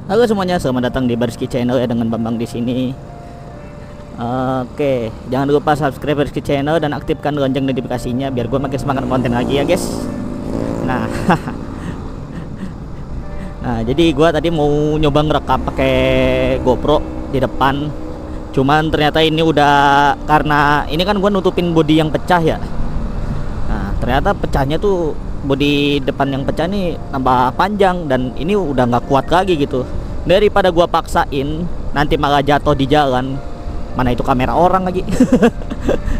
Halo semuanya, selamat datang di Barski Channel ya, dengan Bambang di sini. Oke, jangan lupa subscribe Barski Channel dan aktifkan lonceng notifikasinya biar gue makin semangat konten lagi ya guys. Nah, nah jadi gue tadi mau nyoba ngerekam pakai GoPro di depan. Cuman ternyata ini udah, karena ini kan gue nutupin bodi yang pecah ya. Nah, ternyata pecahnya tuh bodi depan yang pecah nih tambah panjang dan ini udah nggak kuat lagi gitu. Daripada gua paksain nanti malah jatuh di jalan, mana itu kamera orang lagi.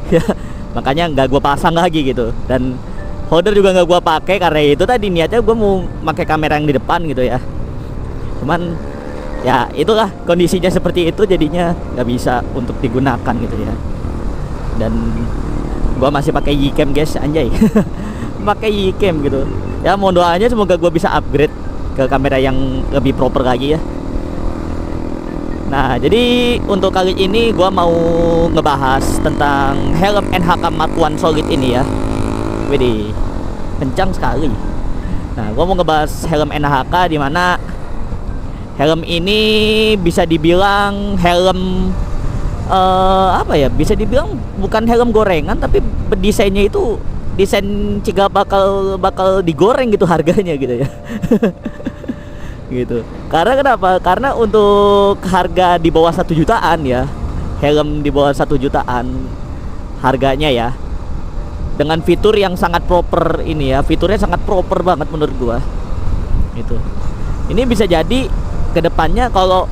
Ya, makanya nggak gua pasang lagi gitu. Dan holder juga nggak gua pakai karena itu tadi niatnya gua mau pakai kamera yang di depan gitu ya. Cuman ya itulah kondisinya seperti itu, jadinya nggak bisa untuk digunakan gitu ya. Dan gua masih pakai Ycam guys, anjay. Pakai Ycam gitu ya. Mohon doanya semoga gue bisa upgrade ke kamera yang lebih proper lagi ya. Nah, jadi untuk kali ini gue mau ngebahas tentang helm NHK Mark I Solid ini ya. Widih, kencang sekali. Nah, gue mau ngebahas helm NHK, dimana helm ini bisa dibilang helm apa ya, bisa dibilang bukan helm gorengan, tapi desainnya itu desain jika bakal digoreng gitu harganya gitu ya. Gitu. Karena kenapa? Karena untuk harga di bawah 1 jutaan ya, helm di bawah 1 jutaan harganya ya, dengan fitur yang sangat proper ini ya, fiturnya sangat proper banget menurut gua. Itu. Ini bisa jadi kedepannya kalau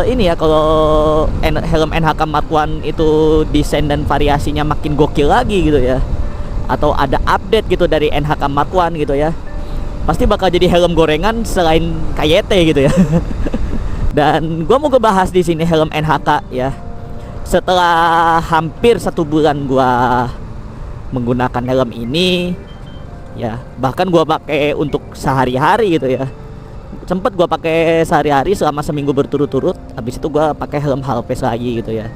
ini ya, kalau helm NHK Mark I itu desain dan variasinya makin gokil lagi gitu ya, atau ada update gitu dari NHK Mark I gitu ya, pasti bakal jadi helm gorengan selain KYT gitu ya. Dan gua mau ngebahas di sini helm NHK ya. Setelah hampir 1 bulan gua menggunakan helm ini ya, bahkan gua pakai untuk sehari-hari gitu ya. Sempet gua pakai sehari-hari selama seminggu berturut-turut. Habis itu gua pakai helm Halpes lagi gitu ya.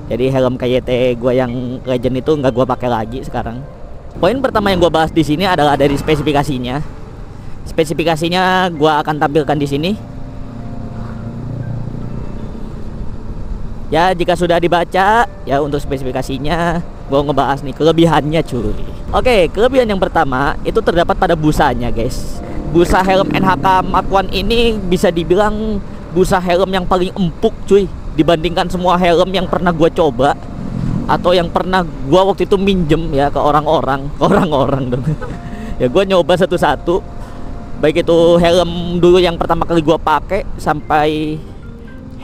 Jadi helm KYT gua yang legend itu nggak gua pakai lagi sekarang. Poin pertama yang gua bahas di sini adalah dari spesifikasinya. Spesifikasinya gua akan tampilkan di sini. Ya, jika sudah dibaca ya untuk spesifikasinya, gua ngebahas nih kelebihannya cuy. Oke, kelebihan yang pertama itu terdapat pada busanya guys. Busa helm NHK Mark I ini bisa dibilang busa helm yang paling empuk cuy, dibandingkan semua helm yang pernah gua coba atau yang pernah gua waktu itu minjem ya ke orang-orang dong. Ya gua nyoba satu-satu, baik itu helm dulu yang pertama kali gua pakai sampai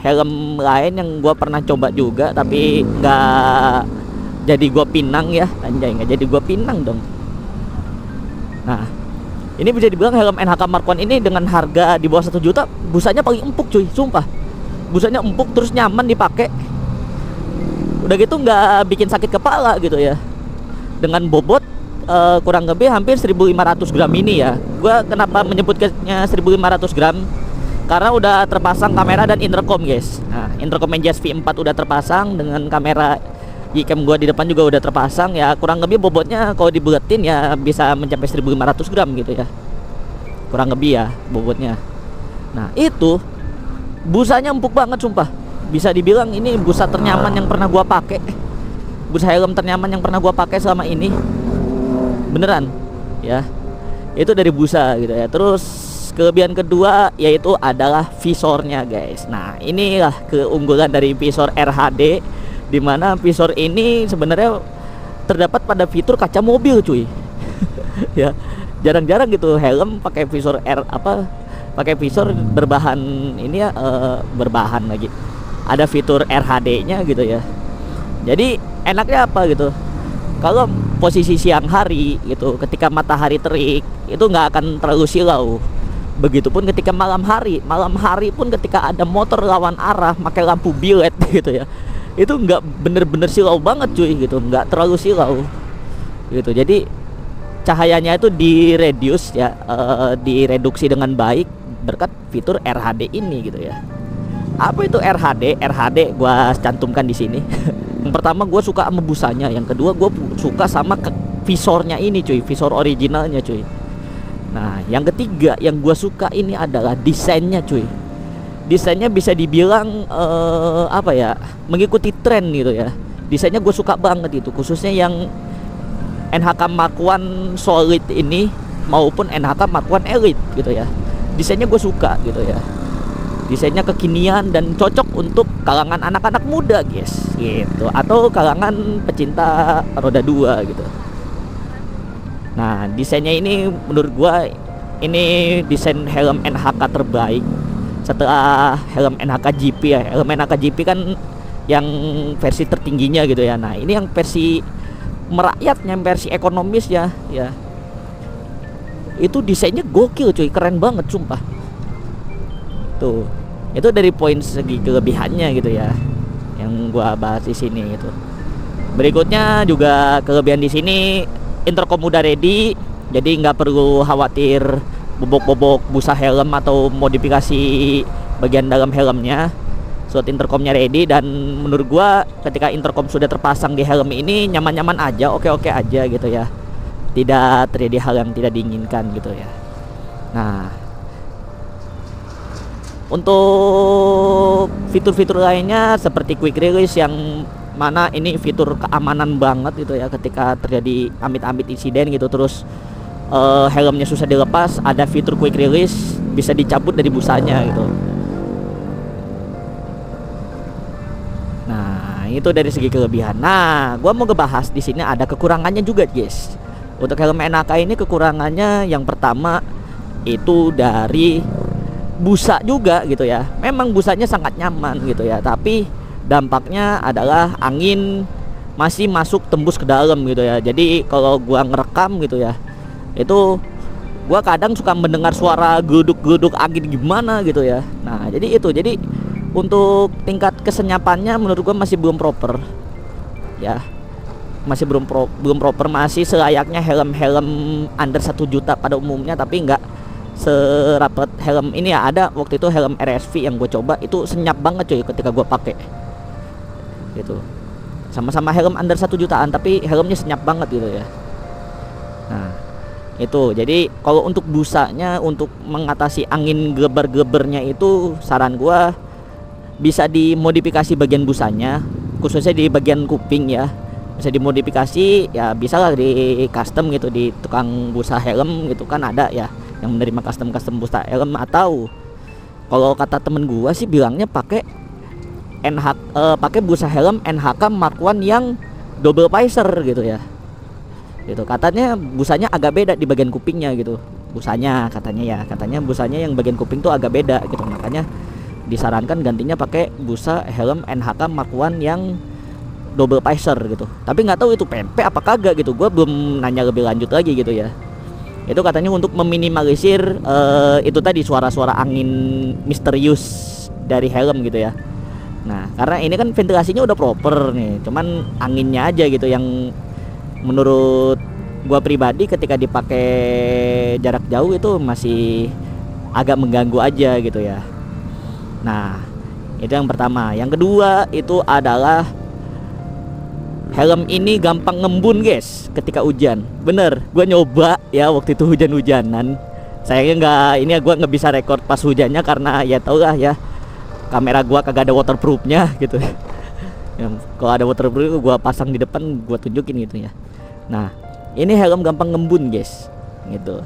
helm lain yang gua pernah coba juga tapi nggak jadi gua pinang ya, anjay, nggak jadi gua pinang dong. Nah, ini bisa dibilang helm NHK Mark I ini dengan harga di bawah 1 juta, busanya paling empuk cuy, sumpah. Busanya empuk terus nyaman dipakai. Udah gitu nggak bikin sakit kepala gitu ya. Dengan bobot kurang lebih hampir 1500 gram ini ya. Gua kenapa menyebutnya 1500 gram? Karena udah terpasang kamera dan intercom guys. Nah, intercom NJS V4 udah terpasang, dengan kamera Ycam gua di depan juga udah terpasang ya. Kurang lebih bobotnya kalau dibuletin ya bisa mencapai 1500 gram gitu ya, kurang lebih ya bobotnya. Nah, itu busanya empuk banget sumpah. Bisa dibilang ini busa ternyaman yang pernah gua pakai. Busa helm ternyaman yang pernah gua pakai selama ini. Beneran ya. Itu dari busa gitu ya. Terus kelebihan kedua yaitu adalah visornya guys. Nah, inilah keunggulan dari visor RHD, dimana visor ini sebenarnya terdapat pada fitur kaca mobil cuy. Ya, jarang-jarang gitu helm pakai visor pakai visor berbahan ini ya, berbahan lagi. Ada fitur RHD-nya gitu ya. Jadi enaknya apa gitu? Kalau posisi siang hari gitu, ketika matahari terik, itu nggak akan terlalu silau. Begitupun ketika malam hari pun ketika ada motor lawan arah pakai lampu bilet gitu ya, itu nggak bener-bener silau banget cuy gitu, nggak terlalu silau gitu. Jadi cahayanya itu direduce ya, direduksi dengan baik berkat fitur RHD ini gitu ya. Apa itu RHD? RHD gua cantumkan di sini. Yang pertama gua suka sama busanya, yang kedua gua suka sama visornya ini cuy, visor originalnya cuy. Nah, yang ketiga yang gua suka ini adalah desainnya, cuy. Desainnya bisa dibilang apa ya, mengikuti tren gitu ya. Desainnya gue suka banget itu, khususnya yang NHK Mark I Solid ini maupun NHK Mark I Elite gitu ya. Desainnya gue suka gitu ya. Desainnya kekinian dan cocok untuk kalangan anak-anak muda, guys, gitu, atau kalangan pecinta roda 2 gitu. Nah, desainnya ini menurut gue ini desain helm NHK terbaik setelah helm NHK GP ya. Helm NHK GP kan yang versi tertingginya gitu ya. Nah, ini yang versi merakyatnya, versi ekonomis ya. Itu desainnya gokil, cuy, keren banget sumpah. Tuh, itu dari poin segi kelebihannya gitu ya, yang gua bahas di sini gitu. Berikutnya juga kelebihan di sini, intercom udah ready, jadi nggak perlu khawatir bobok-bobok busa helm atau modifikasi bagian dalam helmnya. Slot intercomnya ready, dan menurut gua ketika intercom sudah terpasang di helm ini nyaman-nyaman aja, oke-oke aja gitu ya. Tidak terjadi hal yang tidak diinginkan gitu ya. Nah, untuk fitur-fitur lainnya seperti quick release, yang mana ini fitur keamanan banget gitu ya. Ketika terjadi amit-amit insiden gitu, terus helmnya susah dilepas, ada fitur quick release, bisa dicabut dari busanya gitu. Nah, itu dari segi kelebihan. Nah, gua mau ngebahas di sini ada kekurangannya juga, guys. Untuk helm NHK ini kekurangannya yang pertama itu dari busa juga gitu ya. Memang busanya sangat nyaman gitu ya, tapi dampaknya adalah angin masih masuk tembus ke dalam gitu ya. Jadi kalau gua ngerekam gitu ya, itu gua kadang suka mendengar suara geduk-geduk angin gimana gitu ya. Nah, jadi itu, jadi untuk tingkat kesenyapannya menurut gua masih belum proper ya, masih belum proper, masih selayaknya helm-helm under 1 juta pada umumnya, tapi nggak serapet helm ini ya. Ada waktu itu helm RSV yang gue coba, itu senyap banget cuy ketika gue pakai gitu. Sama-sama helm under 1 jutaan tapi helmnya senyap banget gitu ya. Nah, itu jadi kalau untuk busanya, untuk mengatasi angin gelebar-gelebernya itu, saran gue bisa dimodifikasi bagian busanya, khususnya di bagian kuping ya. Bisa dimodifikasi ya, bisa lah di custom gitu di tukang busa helm gitu kan, ada ya yang menerima custom busa helm. Atau kalau kata temen gua sih bilangnya pakai pakai busa helm NHK Mark I yang double visor gitu ya. Gitu. Katanya busanya agak beda di bagian kupingnya gitu. Busanya katanya busanya yang bagian kuping tuh agak beda gitu. Makanya disarankan gantinya pakai busa helm NHK Mark I yang double visor gitu. Tapi nggak tahu itu PMP apa kagak gitu. Gua belum nanya lebih lanjut lagi gitu ya. Itu katanya untuk meminimalisir itu tadi suara-suara angin misterius dari helm gitu ya. Nah, karena ini kan ventilasinya udah proper nih, cuman anginnya aja gitu yang menurut gua pribadi ketika dipakai jarak jauh itu masih agak mengganggu aja gitu ya. Nah, itu yang pertama. Yang kedua itu adalah helm ini gampang ngembun, guys, ketika hujan. Bener, gue nyoba ya waktu itu hujan-hujanan. Sayangnya gue nggak bisa record pas hujannya karena ya tau lah ya, kamera gue kagak ada waterproofnya gitu. Kalau ada waterproof gue pasang di depan, gue tunjukin gitu ya. Nah, ini helm gampang ngembun, guys, gitu.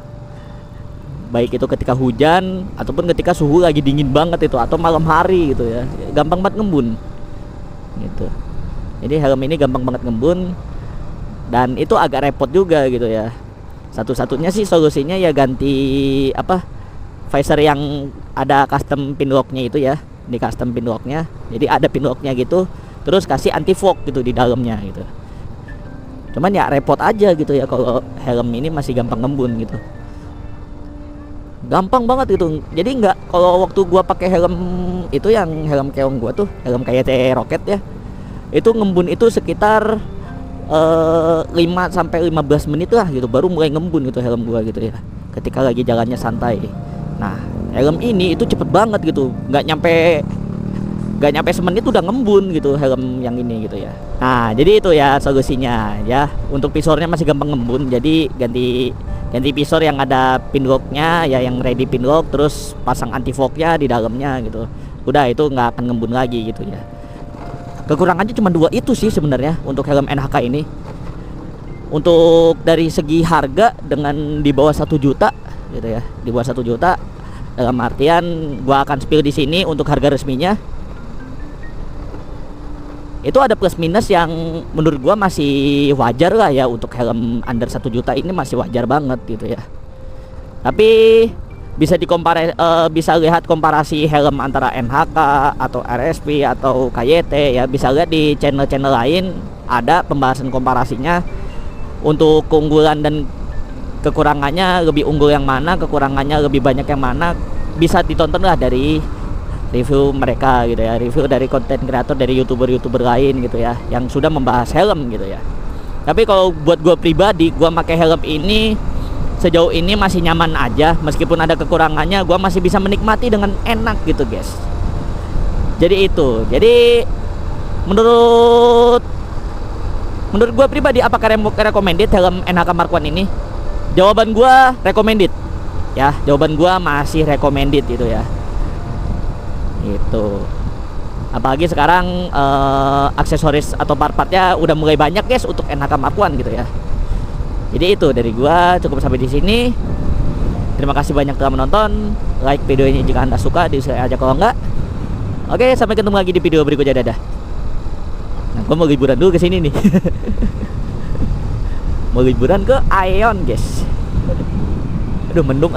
Baik itu ketika hujan ataupun ketika suhu lagi dingin banget itu, atau malam hari gitu ya, gampang banget ngembun gitu. Jadi helm ini gampang banget ngembun, dan itu agak repot juga gitu ya. Satu-satunya sih solusinya ya ganti visor yang ada custom pin locknya itu ya, di custom pin locknya. Jadi ada pin locknya gitu, terus kasih anti fog gitu di dalamnya gitu. Cuman ya repot aja gitu ya kalau helm ini masih gampang ngembun gitu. Gampang banget gitu. Jadi nggak, kalau waktu gua pakai helm itu yang helm keong gua tuh, helm KYT Rocket ya, itu ngembun itu sekitar 5 sampai 15 menit lah gitu, baru mulai ngembun gitu helm gua gitu ya, ketika lagi jalannya santai. Nah, helm ini itu cepet banget gitu, nggak nyampe semenit udah ngembun gitu helm yang ini gitu ya. Nah, jadi itu ya solusinya ya. Untuk visornya masih gampang ngembun, jadi ganti Ganti visor yang ada pinlocknya ya, yang ready pinlock, terus pasang anti fognya di dalamnya gitu. Udah, itu nggak akan ngembun lagi gitu ya. Kekurangannya cuma dua itu sih sebenarnya untuk helm NHK ini. Untuk dari segi harga dengan di bawah 1 juta gitu ya, di bawah 1 juta, dalam artian gua akan spill di sini untuk harga resminya. Itu ada plus minus yang menurut gua masih wajar lah ya, untuk helm under 1 juta ini masih wajar banget gitu ya. Tapi bisa bisa lihat komparasi helm antara NHK atau RSP atau KYT ya, bisa lihat di channel-channel lain ada pembahasan komparasinya untuk keunggulan dan kekurangannya, lebih unggul yang mana, kekurangannya lebih banyak yang mana, bisa ditonton lah dari review mereka gitu ya, review dari konten kreator, dari youtuber lain gitu ya, yang sudah membahas helm gitu ya. Tapi kalau buat gue pribadi, gue pakai helm ini sejauh ini masih nyaman aja, meskipun ada kekurangannya, gue masih bisa menikmati dengan enak gitu guys. Jadi itu, jadi menurut gue pribadi, apakah recommended helm NHK Mark I ini? Jawaban gue recommended ya, jawaban gue masih recommended gitu ya. Itu apalagi sekarang aksesoris atau part-partnya udah mulai banyak guys untuk NHK Mark I gitu ya. Jadi itu dari gua, cukup sampai di sini. Terima kasih banyak telah menonton. Like video ini jika Anda suka, di-share aja kalau enggak. Oke, sampai ketemu lagi di video berikutnya, dadah. Nah, gua mau liburan dulu ke sini nih. Mau liburan ke Aeon guys. Aduh, mendung